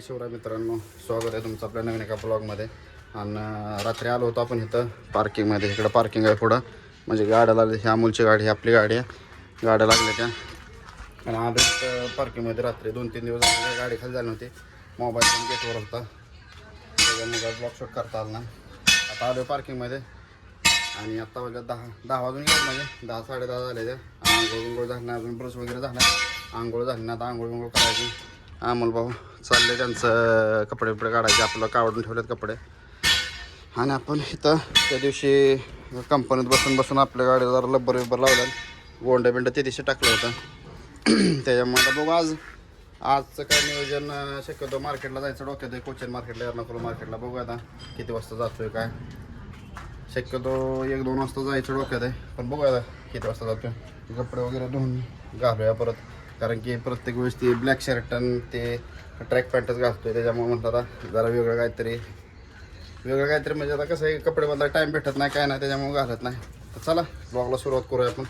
शिवराय मित्रांनो, स्वागत आहे तुमचं आपल्या नवीन एका ब्लॉगमध्ये. आणि रात्री आलो होतो आपण इथं पार्किंगमध्ये. इकडं पार्किंग आहे पुढं, म्हणजे गाड्या लागली. ही अमूलची गाडी, ही आपली गाडी आहे. गाड्या लागल्या त्या आणि आलो पार्किंगमध्ये. रात्री 2-3 दिवस झाले गाडी खाली झाली नव्हती. मोबाईल पण गेटवर होता, त्याच्यामुळे ब्लॉग शूट करता आला नाही. आता आलो पार्किंगमध्ये आणि आत्ता वाजल्या 10 वाजून गेले. म्हणजे 10-10:30 झाले. त्या आंघोळ झाली नाही अजून, ब्रश वगैरे झाला. आंघोळ झाली ना, आता आंघोळ करायची. अमोल भाऊ चालले त्यांचं कपडे काढायचे. आपलं काढून ठेवलेत कपडे. आणि आपण इथं त्या दिवशी कंपनीत बसून आपल्या गाडीला जरा लब्बर लावलं, गोंडा बिंड ते दिवशी टाकलं होतं. त्याच्यामुळे आता बघू आजचं काय नियोजन. शक्यतो मार्केटला जायचं डोक्यात आहे, कोचन मार्केटला, एर्नाकुलम मार्केटला. बघू आता किती वाजता जातोय काय. शक्यतो 1-2 वाजता जायचं डोक्यात आहे, पण बघू आता किती वाजता जातोय. कपडे वगैरे धुवून घालूया परत, कारण की प्रत्येक वेळेस ती ब्लॅक शर्ट आणि ते ट्रॅक पॅन्टच घालतोय. त्याच्यामुळे म्हटलं आता जरा वेगळं काहीतरी म्हणजे आता कसं आहे, कपडे बदलायला टाईम भेटत नाही काय नाही, त्याच्यामुळे घालत नाही. तर चला ब्लॉगला सुरुवात करूया आपण.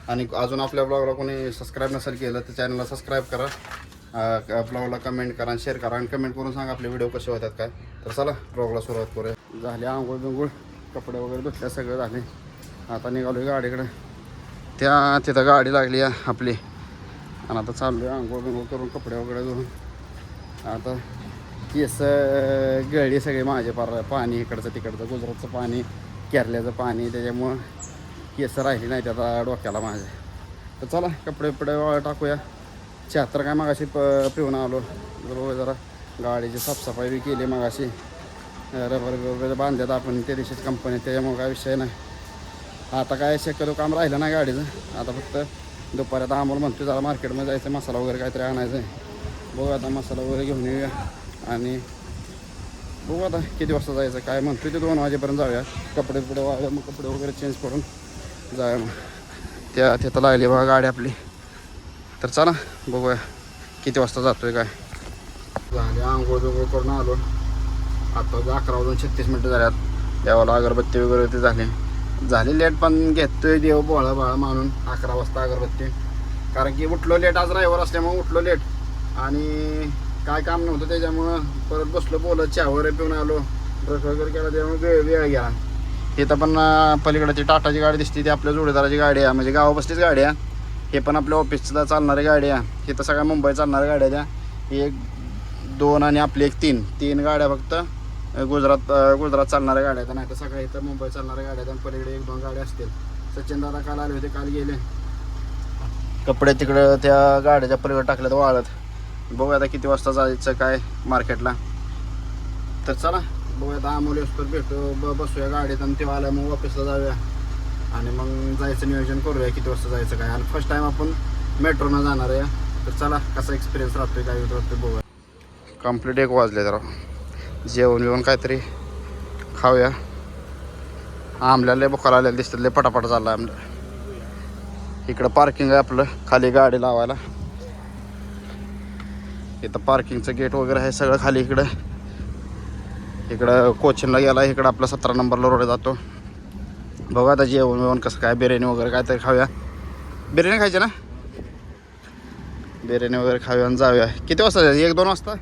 आणि अजून आपल्या ब्लॉगला कोणी सबस्क्राईब नसेल केलं तर चॅनलला सबस्क्राईब करा, ब्लॉगला कमेंट करा आणि शेअर करा, आणि कमेंट करून सांगा आपले व्हिडिओ कसे होतात काय. तर चला ब्लॉगला सुरुवात करूया. झाली आंघोळ बिंघोळ, कपडे वगैरे धुतल्या, सगळं झाले. आता निघालो गाडीकडे. तिथं गाडी लागली आहे आपली, आणि आता चाललो आहे आंघोळ बिंघोळ करून, कपडे वगैरे धुवून. आता केस गळली सगळे माझे, पाणी इकडचं तिकडचं, गुजरातचं पाणी, केरल्याचं पाणी, त्याच्यामुळं केस राहिली नाही आता डोक्याला माझ्या. तर चला कपडे टाकूया. चहा तर काय मगाशी पिऊन आलो. जरा गाडीची साफसफाई बी केली मगाशी. रबर वगैरे बांधल्यात आपण त्या दिवशीच कंपनीत, त्याच्यामुळे काय विषय नाही. आता काय शक्यतो काम राहिलं नाही गाडीचं. आता फक्त दुपारी आता आम्हाला म्हणतो जरा मार्केटमध्ये जायचं, मसाला वगैरे काहीतरी आणायचं आहे. बघू आता मसाला वगैरे घेऊन येऊया आणि बघू आता किती वाजता जायचं काय. म्हणतो ते 2 वाजेपर्यंत जाऊया. कपडे वाळल्या, मग कपडे वगैरे चेंज करून जाऊया. मग तिथं लागली बघा गाडी आपली. तर चला बघूया किती वाजता जातोय काय. झाले आंघोळ बिंघोळ करून आलो. आता 11:36 झाल्यात. देवाला अगरबत्ती वगैरे ते झाले लेट, पण घेतोय देव बोळा मानून 11 वाजता अगरबत्ती. कारण की उठलो लेट, आज ड्रायव्हर असल्यामुळे उठलो लेट आणि काय काम नव्हतं, त्याच्यामुळं परत बसलो बोलत. चहा वगैरे पिऊन आलो, ब्रश वगैरे केला, त्यामुळे वेळ गेला. इथं पण पलीकडे ती टाटाची गाडी दिसते, ती आपल्या जोडीदाराची गाडी आहे, म्हणजे गावाबसलीच गाडी आहे. हे पण आपल्या ऑफिसला चालणारी गाडी आहे. इथं सगळ्या मुंबई चालणाऱ्या गाड्या द्या. 1-2 आणि आपली 3 गाड्या फक्त गुजरात चालणाऱ्या गाड्या आहेत. नाही तर सगळ्या इथं मुंबई चालणाऱ्या गाड्या आहेत. पलीकडे 1-2 गाड्या असतील. सचिन दादा काल आले होते, काल गेले. कपडे तिकडं त्या गाड्याच्या पलीकडे टाकल्यात वाळत. बघूया आता किती वाजता जायचं काय मार्केटला. तर चला बघूया आता आमोलेश्वर भेटू, बसूया गाडीत आणि तेव्हा आल्या मग ऑफिसला जाऊया आणि मग जायचं नियोजन करूया किती वाजता जायचं काय. आणि फर्स्ट टाईम आपण मेट्रोनं जाणार आहे. तर चला कसा एक्सपिरियन्स राहतोय काय होतं बघूया. कंप्लीट 1 वाजले. जरा जेवण काहीतरी खाऊया. आमल्याला लय बुखार आलेलं दिसतं, लय पटापट चालला आहे आमल्या. इकडं पार्किंग आहे आपलं, खाली गाडी लावायला. इथं पार्किंगचं गेट वगैरे आहे सगळं खाली. इकडं कोचिनला गेला. इकडं आपला 17 नंबरला रोड जातो. बघा आता जेवण कसं काय, बिर्याणी वगैरे काहीतरी खाऊया. बिर्याणी खायची ना, बिर्याणी वगैरे खाऊया आणि जाऊया. किती वाजता जायचं? 1-2 वाजता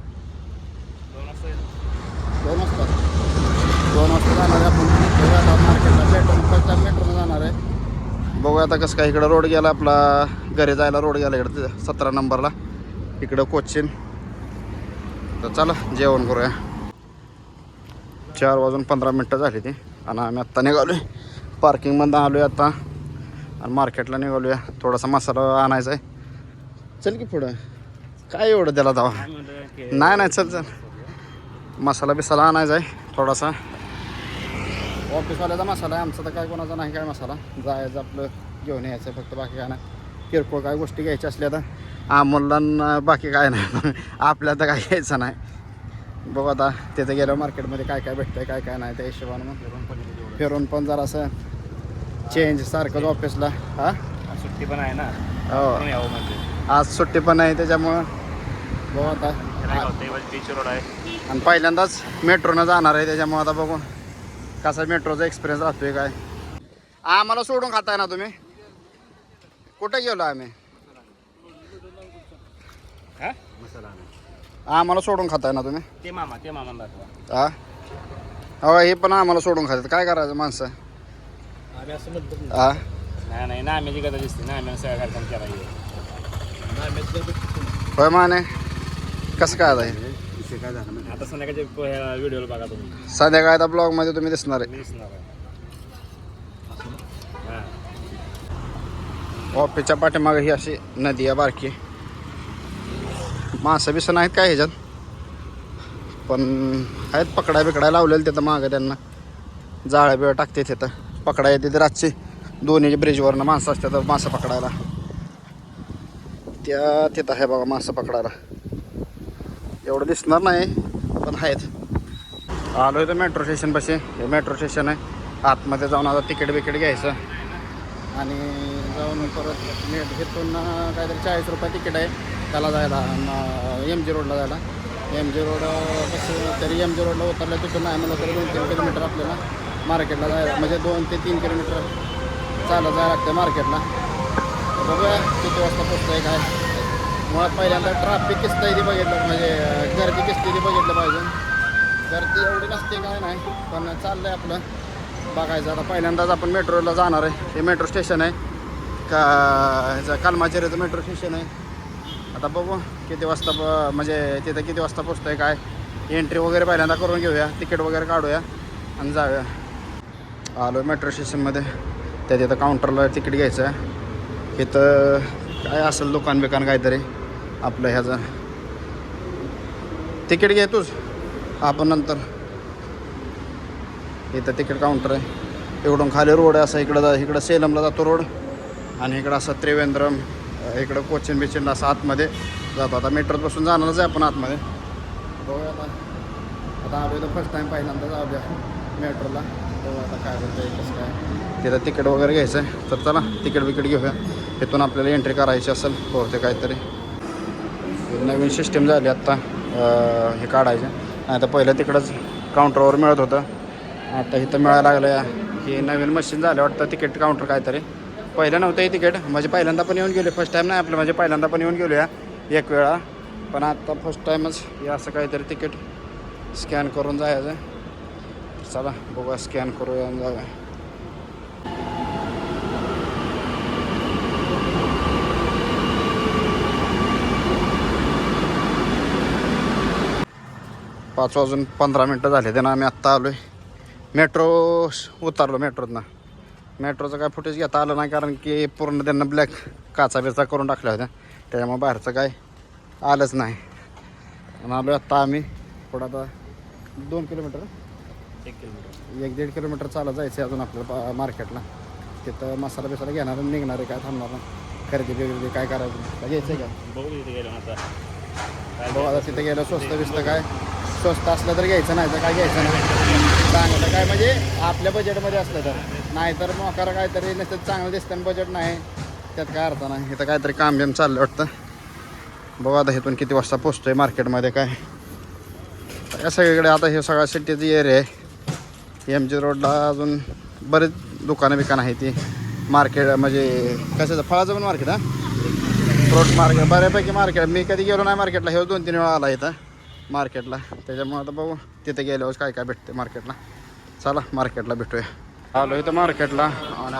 2 वाजता जाणार आहे आपण. बघूया आता मार्केटला मेट्रोनं जाणार आहे. बघूया आता कसं काय. इकडं रोड गेला आपला, घरी जायला रोड गेला इकडं 17 नंबरला. इकडं कोचिन. तर चला जेवण करूया. 4:15 झाली ती आणि आम्ही आत्ता निघालो आहे. पार्किंगमधून आलो आहे आता आणि मार्केटला निघालो आहे. थोडासा मसाला आणायचा आहे. चल की पुढं, काय एवढं त्याला जावा. नाही चल मसाला बिसाला आणायचा आहे थोडासा. ऑफिसवाल्याचा मसाला आहे, आमचा तर काय कोणाचा नाही काय मसाला. जायचं आपलं घेऊन यायचं फक्त, बाकी काय नाही. किरकोळ काय गोष्टी घ्यायच्या असल्या तर आम्हाला, बाकी काय नाही. आपल्याला तर काय घ्यायचं नाही. बघू आता तिथे गेल्यावर मार्केटमध्ये काय काय भेटतंय काय काय नाही, त्या हिशोबानं मग फिरून पण जरा असं चेंज सारखंच ऑफिसला. सुट्टी पण आहे ना, हो आज सुट्टी पण आहे, त्याच्यामुळं बघू आता. बीच रोड आहे आणि पहिल्यांदाच मेट्रोनं जाणार आहे, त्याच्यामुळं आता बघू कसा मेट्रोचा एक्सपिरियन्स राहतोय काय. आम्हाला सोडून खाताय ना तुम्ही? कुठे गेलो आम्ही? मसाला आम्हाला सोडून खाताय ना तुम्ही ते मामा दाखवा. हा हो हे पण आम्हाला सोडून खातात काय करायचं माणसं आम्ही असं म्हणतो हा नाही ना आम्ही कथा दिसते ना आम्ही सगळ्या कार्यक्रम केला होय माने कसं काय आता हे विषय काय झाला आता संध्याकाळच्या व्हिडिओला बघा तुम्ही संध्याकाळच्या ब्लॉगमध्ये तुम्ही दिसणार आहे दिसणार आहे. ऑफिसच्या पाठीमागे ही अशी नदी आहे बारकी मासं बिसं नाहीत काय ह्याच्यात पण आहेत पकडा बिकडा लावलेलं तिथं मागं त्यांना जाळ्या बिळ टाकते तिथं पकडा येते रातची दोन्ही ब्रिजवरनं माणसं असतात मासं पकडायला त्या तिथं आहे बघा मासं पकडायला एवढं दिसणार नाही पण आहेत आलो आहे तर मेट्रो स्टेशनपाशी हे मेट्रो स्टेशन आहे आतमध्ये जाऊन आता तिकीट बिकीट घ्यायचं आणि जाऊन परत नेट घेतून काहीतरी 40 रुपये तिकीट आहे त्याला जायला MG रोडला जायला MG रोड कसं तरी MG रोडला उतरलं तिथून नाही म्हणलं तरी 2-3 किलोमीटर आपल्याला मार्केटला जायला म्हणजे 2 ते 3 किलोमीटर चालत जायला लागतं मार्केटला बघूया किती वाजता पोचतं आहे काय मुळात पहिल्यांदा ट्रॅफिक किस्त ती बघितलं म्हणजे गर्दी किस्ती ती बघितलं पाहिजे गर्दी एवढी नसते काय नाही पण चाललं आहे आपलं बघायचं आता पहिल्यांदाच आपण मेट्रोला जाणार आहे हे मेट्रो स्टेशन आहे का ह्याचं कालमाचेरीचं मेट्रो स्टेशन आहे आता बघू किती वाजता म्हणजे तिथं किती वाजता पोचतं आहे काय एंट्री वगैरे पहिल्यांदा करून घेऊया तिकीट वगैरे काढूया आणि जाऊया आलो मेट्रो स्टेशनमध्ये त्या तिथं काउंटरला तिकीट घ्यायचं आहे इथं काय असेल दुकान बिकान काहीतरी आपलं ह्याचं तिकीट घे तूच आपण नंतर इथं तिकीट काउंटर आहे इकडून खाली रोड आहे असं इकडं सेलमला जातो रोड आणि इकडं असं त्रिवेंद्रम इकडं कोचिन बिचिन असं आतमध्ये जातो आता मेट्रोत बसून जाणारच आहे आपण आतमध्ये बघूया आता आलो तर फर्स्ट टाईम पहिल्यांदा जाऊया मेट्रोला बघू आता काय होतं कसं काय तिथं तिकीट वगैरे घ्यायचं आहे तर चला तिकीट बिकीट घेऊया इथून आपल्याला एंट्री करायची असेल होते काहीतरी नवीन सिस्टीम झाली आत्ता हे काढायचं नाही तर पहिलं तिकडंच काउंटरवर मिळत होतं आता इथं मिळायला लागलं हे नवीन मशीन झालं वाटतं तिकीट काउंटर काहीतरी पहिलं नव्हतं हे तिकीट म्हणजे पहिल्यांदा पण येऊन गेले फर्स्ट टाईम नाही आपलं म्हणजे पहिल्यांदा पण येऊन गेलो या एक वेळा पण आता फर्स्ट टाईमच हे असं काहीतरी तिकीट स्कॅन करून जायचं चला बघा स्कॅन करूया जाऊया 5:15 झाले त्यांना आम्ही आत्ता आलो आहे मेट्रो उतरलो मेट्रोतनं मेट्रोचं काय फुटेज घेता आलं नाही कारण की पूर्ण त्यांना ब्लॅक काचा बिचा करून टाकल्या होत्या त्याच्यामुळे बाहेरचं काय आलंच नाही आणि आलो आत्ता आम्ही थोडं आता 2 किलोमीटर 1-1.5 किलोमीटर चालत जायचं अजून आपल्याला मार्केटला तिथं मसाला बिसाला घेणार आणि निघणार आहे काय थांबणार नाही खरेदी बिरेदी काय करायचं घ्यायचं का बघू आता तिथे गेलं स्वस्त बिस्त काय स्वस्त असलं तर घ्यायचं नाही तर काय घ्यायचं नाही चांगलं काय म्हणजे आपल्या बजेटमध्ये असलं तर नाहीतर मोकार काहीतरी नसतं चांगलं दिसतं आणि बजेट नाही त्यात काय अर्थ नाही इथं काहीतरी काम बिम चाललं वाटतं बघू आता इथून किती वाजता पोचतो आहे मार्केटमध्ये काय या सगळीकडे आता हे सगळा सिटीची एरिया आहे MG रोडला अजून बरेच दुकानं बिकानं आहे ती मार्केट म्हणजे कशाचं फळाचं पण मार्केट फ्रूट मार्केट बऱ्यापैकी मार्केट मी कधी गेलो नाही मार्केटला हे 2-3 वेळा आला इथं मार्केटला त्याच्यामुळे आता बघू तिथे गेल्यावर काय काय भेटते मार्केटला चला मार्केटला भेटूया आलो इथं मार्केटला आणि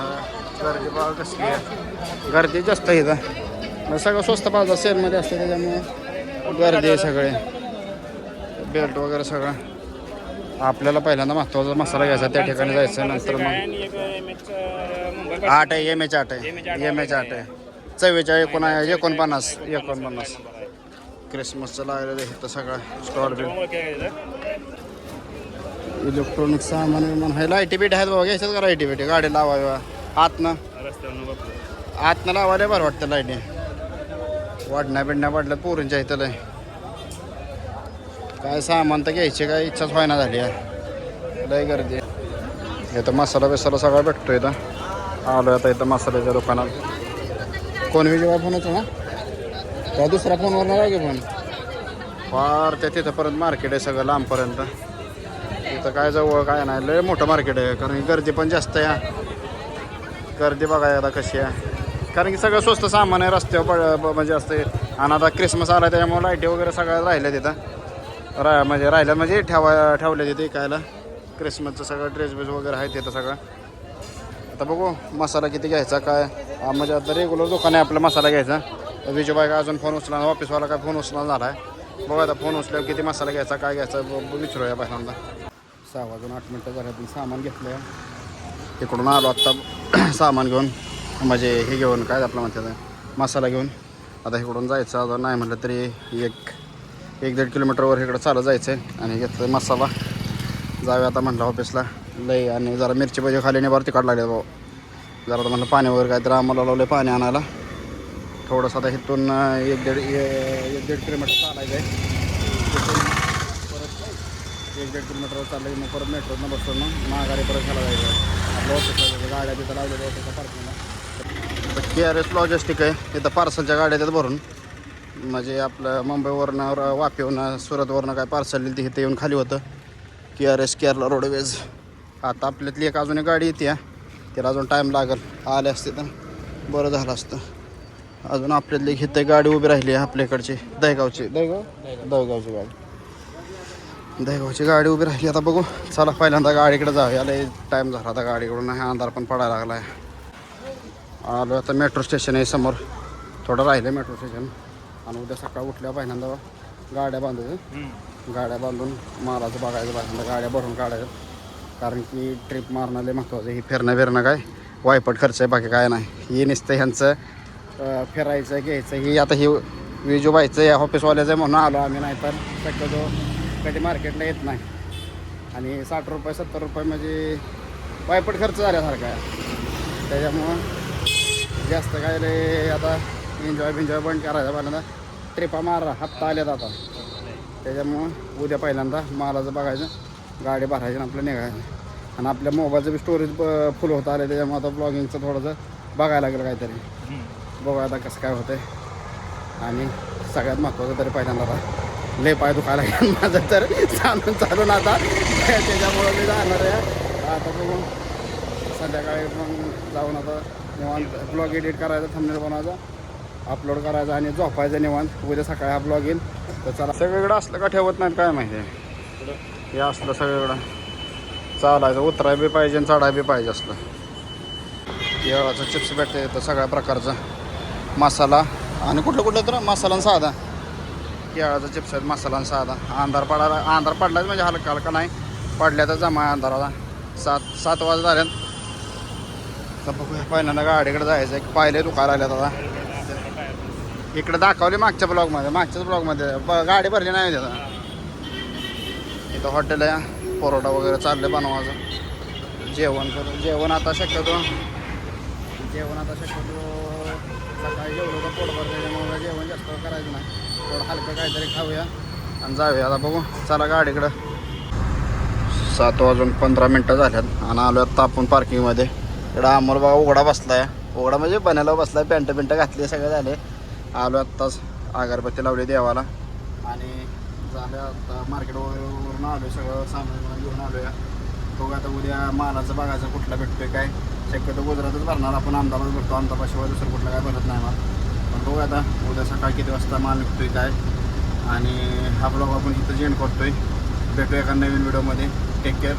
गर्दी बघा कसली आहे गर्दी जास्त आहे इथं सगळं स्वस्त बाजार सेलमध्ये असते त्याच्यामुळे गर्दी आहे सगळे बेल्ट वगैरे सगळं आपल्याला पहिल्यांदा महत्त्वाचा मसाला घ्यायचा त्या ठिकाणी जायचं नंतर मग 8 आहे MH 8 आहे MH 8 आहे 44-49 क्रिसमसचं लागलेलं आहे इथं सगळं स्टॉल बिल इलेक्ट्रॉनिक सामान विमान आहे लाईटी बिटी आहेत बाबा घ्यायच्याच का लाईटी बिटी गाडी लावायला आतनं लावायला बरं वाटतं लाईटी वाढण्या बिडण्या वाढल्या पोरींच्या इथं लय काय सामान तर घ्यायची काय इच्छाच व्हायना झाली आहे लय गर्दी इथं मसाला बिसाला सगळा भेटतो इथं आलो आता इथं मसाल्याच्या दुकानात कोण विजय फोन होतो ना त्या दुसऱ्या फोनवर नाही की फोन फार त्या तिथंपर्यंत मार्केट आहे सगळं लांबपर्यंत इथं काय जवळ काय नाही लय मोठं मार्केट आहे कारण की गर्दी पण जास्त आहे गर्दी बघाय आता कशी आहे कारण की सगळं स्वस्त सामान आहे रस्त्यावर म्हणजे असते आणि आता क्रिसमस आला त्याच्यामुळे लाईटी वगैरे सगळ्या राहिल्या तिथं राहिल्या म्हणजे ठेवल्या तिथे इकायला. क्रिसमसचं सगळं ड्रेस बेस वगैरे आहे तिथं सगळं. आता बघू मसाला किती घ्यायचा काय. म्हणजे आता रेग्युलर दुकान आहे आपला मसाला घ्यायचा. विजूबाई का अजून फोन उचला, ऑफिसवाला काय फोन उचला झाला आहे. बघू आता फोन उचल्यावर किती मसाला घ्यायचा काय घ्यायचा विचारूया पहिल्यांदा. 6 वाजून 8 मिनटं झाल्यातून सामान घेतलं. तिकडून आलो आत्ता सामान घेऊन, म्हणजे हे घेऊन काय आपलं म्हणतात मसाला घेऊन. आता इकडून जायचं आता नाही म्हटलं तरी 1-1.5 किलोमीटरवर इकडं चालत जायचं आहे. आणि घेतलं मसाला. जाऊया आता म्हटलं ऑफिसला लई. आणि जरा मिरची पाहिजे खाली नाही बरं तिकड लागले भाऊ. जरा तर म्हटलं पाणी वगैरे काय तर आम्हाला लावलं पाणी आणायला. थोडंसं आता इथून 1-1.5 किलोमीटर चालायचं आहे. परत 1-1.5 किलोमीटरवर चाललं की मग परत मेट्रोतनं बसतो मग माघारी परत घ्यायला जायचं. आपलं ऑफिसला गाड्या तिथं लावलेल्या ऑफिसच्या पार्किंगला. KRS लॉजिस्टिक आहे तिथं पार्सलच्या गाड्या तिथं भरून. म्हणजे आपलं मुंबईवरनं वापीवरनं सुरतवरनं काय पार्सल दिली इथे येऊन खाली होतं. KRS Kerala roadways. आता आपल्यातली एक अजून एक गाडी येते, तिला अजून टाईम लागेल. आले असते तर बरं झालं असतं. अजून आपल्यातली इथे गाडी उभी राहिली आहे आपल्याकडची दहीगावची गाडी. दहीगावची गाडी उभी राहिली. आता बघू चला पहिल्यांदा गाडीकडे जाऊ. याला टाईम झाला आता गाडीकडून. नाही अंधार पण पडायला लागला आहे. आलो आता मेट्रो स्टेशन आहे समोर. थोडं राहिलं आहे मेट्रो स्टेशन. आणि उद्या सकाळी उठल्या पहिल्यांदा गाड्या बांधायचं. गाड्या बांधून मालाचं बघायचं पहिल्यांदा. गाड्या भरून काढायचं. कारण की ट्रिप मारणं लय महत्त्वाचं. ही फिरणं काय वायपट खर्च आहे बाकी काय नाही. हे नुसतं ह्यांचं फिरायचं घ्यायचं. ही आता ही विजूबाईचं या ऑफिसवाल्याचं म्हणून आलो आम्ही. नाही तर शक्यतो कधी मार्केटला येत नाही. आणि 60 रुपये 70 रुपये म्हणजे वायपट खर्च झाल्यासारखा आहे. त्याच्यामुळं जास्त काय रे आता एन्जॉय बंद करायचा पहिल्यांदा. ट्रिपा मारा हप्ता आल्यात आता. त्याच्यामुळं उद्या पहिल्यांदा मालाचं बघायचं, गाडी भरायची आणि आपलं निघायचं. आणि आपल्या मोबाईलचं बी स्टोरेज फुल होतं आलं. त्याच्यामुळे आता ब्लॉगिंगचं थोडंसं बघायला लागेल काहीतरी. बघू आता कसं काय होतं आहे. आणि सगळ्यात महत्त्वाचं तरी पहिल्यांदा आता लय पाय दुखायला लागेल माझं तर चालून आता. त्याच्यामुळं मी जाणार आहे आता. बघून संध्याकाळी मग जाऊन आता निवांत ब्लॉग एडिट करायचा, थंबनेल बनवायचा, अपलोड करायचा आणि झोपायचं निवांत. उद्या सकाळी हा ब्लॉग येईल. तर चला सगळीकडं असलं का ठेवत नाहीत काय माहिती आहे. हे असलं सगळीकडं चालायचं. उतराय बी पाहिजे आणि चढाय बी पाहिजे असलं. केळाचं चिप्स भेटते येतं सगळ्या प्रकारचं. मसाला आणि कुठलं तर मसाला आणि साधा. केळाचं चिप्स आहेत मसाला आणि साधा. अंधार पडलाच म्हणजे हलका नाही पडल्या तर जमा अंधाराला. 7 वाजता झाल्यात. तर बघूया पहिल्यांदा गाडीकडे जायचं आहे. पाहिले दुकान आल्यात आता. इकडे दाखवले मागच्याच ब्लॉगमध्ये गाडी भरली नाही त्याचा. इथं हॉटेल आहे. परोठा वगैरे चाललं बनवायचं. जेवण आता शक्यतो सकाळी जेवलो तर पोट भरतं. त्याच्यामुळे जेवण जास्त करायचं नाही. थोडं हलकं काहीतरी खाऊया आणि जाऊया. आता बघू चला गाडीकडं. 7 वाजून 15 मिनटं झाल्यात आणि आलो आता आपण पार्किंगमध्ये. इकडं अमोल बाबा उघडा बसला आहे. उघडा म्हणजे बनायला बसला आहे. पॅन्ट घातली सगळे झाले. आलो आत्ताच अगरबत्ती लावली देवाला. आणि झालं आता मार्केट वरून आलो. सगळं सामान घेऊन आलो या. बघू आता उद्या मालाचं बघायचं कुठला भेटतोय काय. शक्यतो गुजरातच भरणार आपण. अहमदाबाद भरतो. अहमदाबादशिवाय दुसरं कुठलं काय भरत नाही मला. पण बघू आता उद्या सकाळी किती वाजता माल निघतोय काय. आणि हा ब्लॉग आपण इथं जेंड करतोय. भेटूया एका नवीन व्हिडिओमध्ये. Take care.